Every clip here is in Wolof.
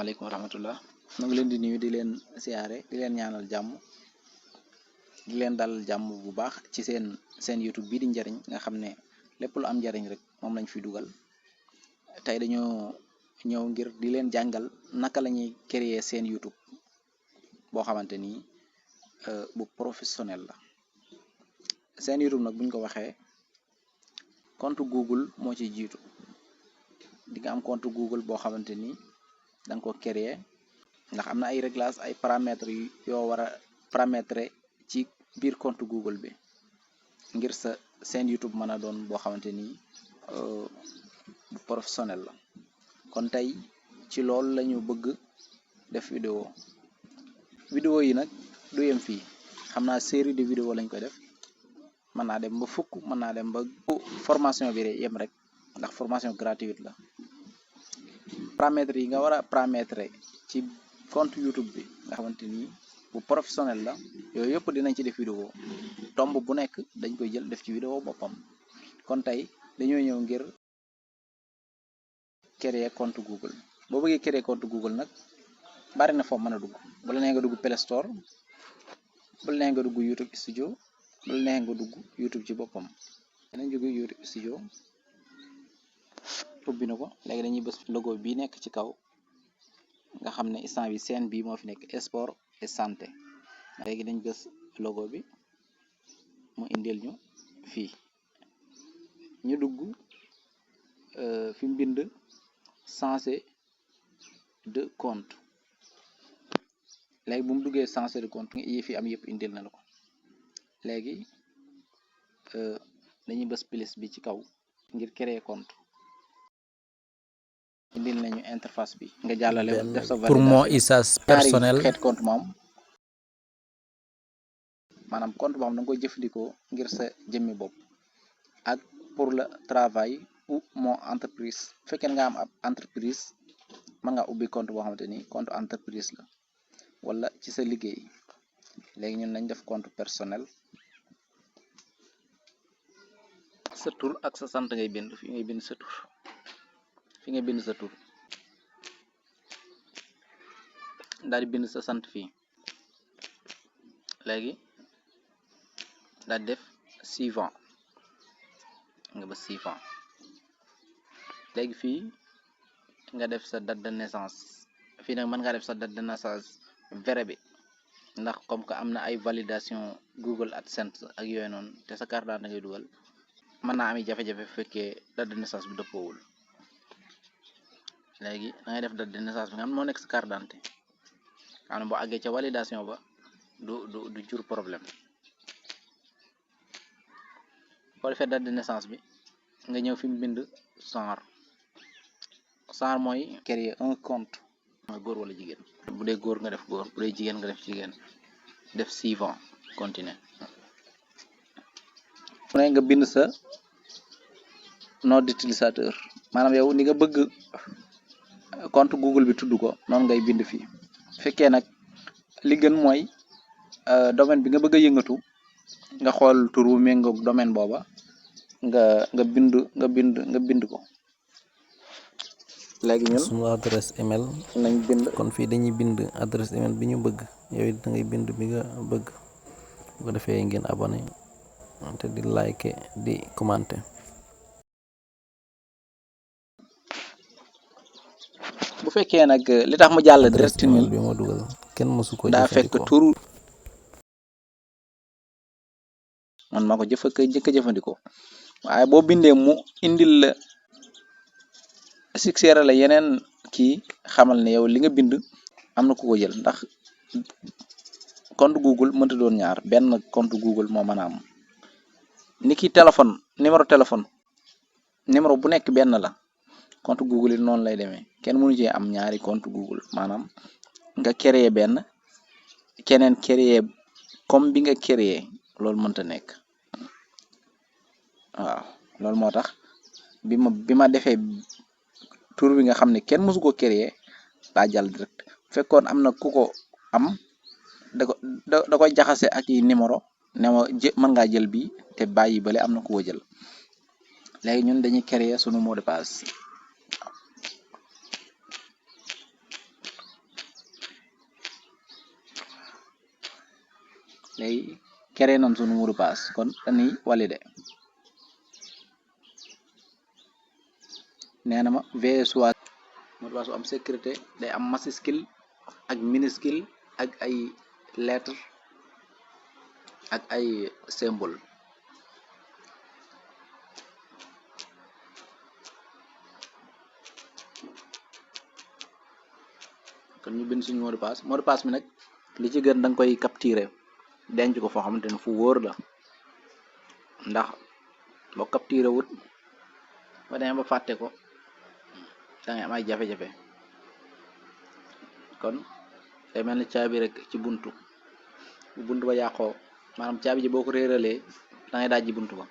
asalaamaaleykum wa rahmatullah ñu ngi leen di nuyu di leen siyaare di leen ñaanal jàmm di leen dalal jàmm bu baax ci seen YouTube bii di njariñ nga xam ne lépp lu am njariñ rek moom lañ fi dugal tey dañoo ñëw ngir di leen jàngal naka lañuy créer seen YouTube boo xamante ni bu professionnel la. Seen YouTube nag buñ ko waxee compte Google moo ci jiitu di nga am compte Google boo xamante ni da nga ko créer ndax am na ay réglages ay paramètres yoo war a paramétrer ci biir compte Google bi ngir sa seen YouTube mën a doon boo xamante ni bu professionnel la. kon tey ci loolu lañu bëgg def vidéo yi nag du yem fii xam naa série de vidéo lañ koy def mën naa dem ba fukk mën naa dem ba formation bi yem rek ndax formation gratuite la. paramètres yi nga war a paramétrer ci compte YouTube bi nga xamante ni bu professionnel la yooyu yëpp dinañ ci def vidéo tomb bu nekk dañ koy jël def ci vidéo boppam. kon tey dañoo ñëw ngir créer compte Google. boo bëggee créer compte Google nag bari na foo mën a dugg bu la neexee nga dugg Play Store bu la neexee nga dugg YouTube Studio bu la neexee nga dugg YouTube ci boppam. dinañ jóge YouTube Studio ubbi na ko léegi dañuy bës logo bi nekk ci kaw nga xam ne instant bi seen bi moo fi nekk sport et santé. léegi dañ bës logo bi mu indil ñu fii ñu dugg fi mu bind changer de compte. léegi bu mu duggee changer de compte yi fi am yëpp indil na la ko. léegi dañuy bës plus bi ci kaw ngir créer compte. indil nañu interface bi nga jàllale def sa pour mon usage personnel xeet compte moom maanaam compte boo xam da nga koy jëfandikoo ngir sa jëmmi bopp ak pour le travail ou mon entreprise. fekkee nga am ab entreprise mën nga ubbi compte boo xamante ni compte entreprise la wala ci sa liggéey. léegi ñun nañ def compte personnel. sa tur ak sa sant ngay bind fi ngay bind sa tur fi nga bind sa tur daal di bind sa sant fii. léegi daal di def suivant nga ba suivant. léegi fii nga def sa date de naissance. fii nag mën nga def sa date de naissance vrai bi ndax comme que am na ay validation Google AdSense ak yooyu noonu te sa carte d'identité ngay dugal mën naa ami jafe-jafe fekkee date de naissance bi dëppoowul. léegi da ngay def date de naissance bi nga xam moo nekk sa carte d'identité xam ne boo àggee ca validation ba du jur problème. boo defee date de naissance bi nga ñëw fi mu bind genre mooy créer un compte mooy góor wala jigéen. bu dee góor nga def góor bu dee jigéen nga def jigéen. def suivant continuer. fu ne nga bind sa nom d'utilisateur maanaam yow ni nga bëgg compte Google bi tudd ko noonu ngay bind fii. fekkee nag li gën mooy domaine bi nga bëgg a yëngatu nga xool tur wu méngoog domaine booba nga bind ko. léegi ñun sunu adresse email nañ bind kon fii dañuy bind adresse email bi ñu bëgg yow da ngay bind bi nga bëgg bu ko defee ngeen abonné te di like di commenter. bu fekkee nag li tax mu jàll direct adresse email bi ma dugal kenn mësu ko daa fekk jëfandikoo. tur man maa ko jëkk a jëfandikoo waaye boo bindee mu indil la suggéré la yeneen kii xamal ne yow li nga bind am na ku ko jël ndax compte Google mënta doon ñaar benn compte Google moo mën a am. ni ki téléphone numéro bu nekk benn la compte Google yi noonu lay demee kenn mënu cee am ñaari compte Google maanaam nga créer benn keneen créer comme bi nga créer loolu mënta nekk. waaw loolu moo tax bi ma defee tur bi nga xam ne kenn mësu ko créer daa jàll direct. fekkoon am na ku ko am da koy jaxase ak yi numéro ne ma mën ngaa jël bi te bàyyi bale am na ku ko jël. léegi ñun dañuy créer sunu mot de passe léegi créé nañ sunu mot de passe kon dañuy valider. nee na ma veuillez choisir mot de passe bu am sécurité, day am majuscule ak minuscule ak ay lettres ak ay symbole. kon ñu bind suñu mot de passe bi nag li ci gën danga koy capturer denc ko foo xamante ne fu wóor la, ndax boo capturer wut ba demee ba fàtte ko dangay am ay jafe-jafe. kon day mel ni caabi rek ci buntu bu buntu ba yàqoo, maanaam caabi ji boo ko réeralee dangay dajji buntu ba,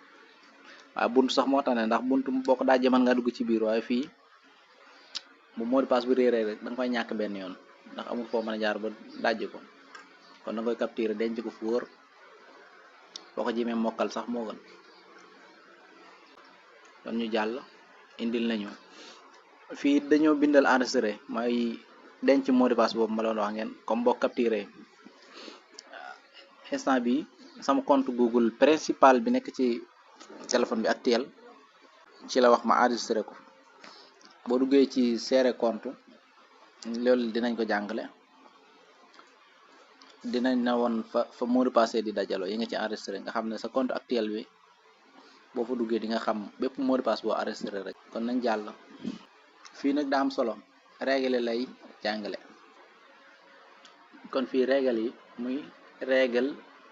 waaye buntu sax moo tax ne ndax buntu boo ko dajjee mën nga dugg ci biir, waaye fii bu mot de passe bi réeree rek danga koy ñàkk benn yoon, ndax amul foo mën a jaar ba dajji ko. kon danga koy capturer denc ko fu wóor, boo ko jimee mokkal sax moo gën. kon ñu jàll indil nañu fii dañoo bindal enregistré mooy denc mot de passe boobu ma la wax ngeen comme boo capturer. instant bi sama compte Google principal bi nekk ci téléphone bi actuel ci la wax ma enregistré ko. boo duggee ci seere compte loolu dinañ ko jàngale, dinañ na woon fa mot de passe di dajaloo yi nga ci enregistré, nga xam ne sa compte actuel bi boo fa duggee di nga xam bépp mot de passe boo enregistré rek. kon nañ jàll. fii nag daa am solo, règle lay jàngale. kon fii règle yi muy règle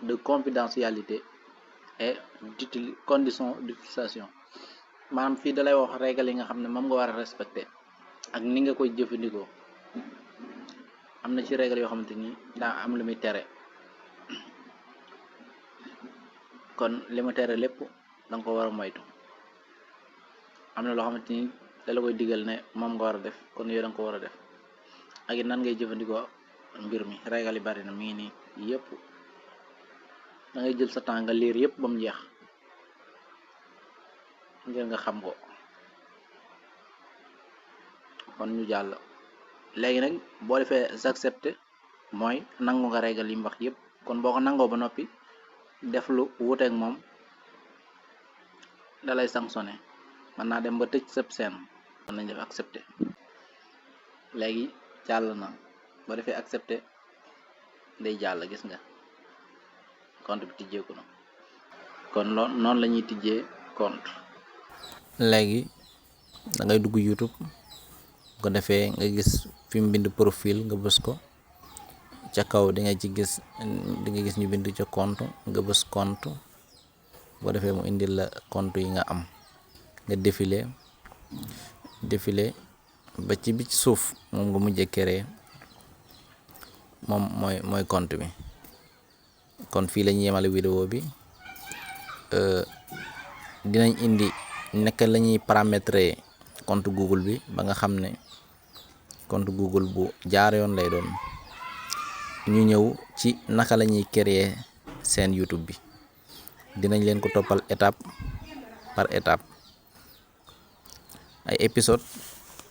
de confidentialité et condition d'utilisation, maanaam fii dalay wax règle yi nga xam ne moom nga war a respecté ak ni nga koy jëfandikoo. am na ci règle yoo xamante ni daa am lu muy tere, kon li mu tere lépp danga ko war a moytu. am na loo xamante ni da la koy digal ne moom nga war a def, kon yooyu danga ko war a def. ak it nan ngay jëfandikoo mbir mi. règle yi bari na, mi ngi nii yëpp da ngay jël sa temps nga liir yëpp ba mu jeex ngir nga xam ko. kon ñu jàll. léegi nag boo defee j'accepte mooy nangu nga règle yi mu wax yëpp. kon boo ko nangoo ba noppi def lu wuuteeg moom dalay sanctionné, mën naa dem ba tëj sëb seen. mën nañ def accepté. léegi jàll na, boo defee accepté day jàll, gis nga compte bi tijjeeku na. kon noonu la ñuy tijjee compte. léegi da ngay dugg YouTube, bu ko defee nga gis fi mu bind profil nga bës ko, ca kaw di nga gis ñu bind ca compte, nga bës compte. boo defee mu indil la compte yi nga am, nga défilé ba ci bi ci suuf moom nga mujjee créer, moom mooy compte bi. kon fii la ñuy yemale vidéo bi. dinañ indi naka la ñuy paramétrer compte Google bi ba nga xam ne compte Google bu jaar yoon lay doon. ñu ñëw ci naka la ñuy créer seen YouTube bi, dinañ leen ko toppal étape par étape. ay épisode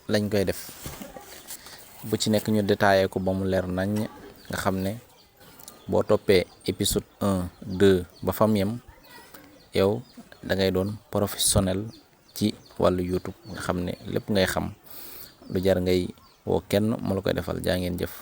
lañ koy def, bu ci nekk ñu détaillé ko ba mu leer nañ, nga xam ne boo toppee épisode 1 2 ba fam yem yow da ngay doon professionnel ci wàllu YouTube, nga xam ne lépp ngay xam, lu jar ngay woo kenn mu la koy defal. jaa ngeen jëf.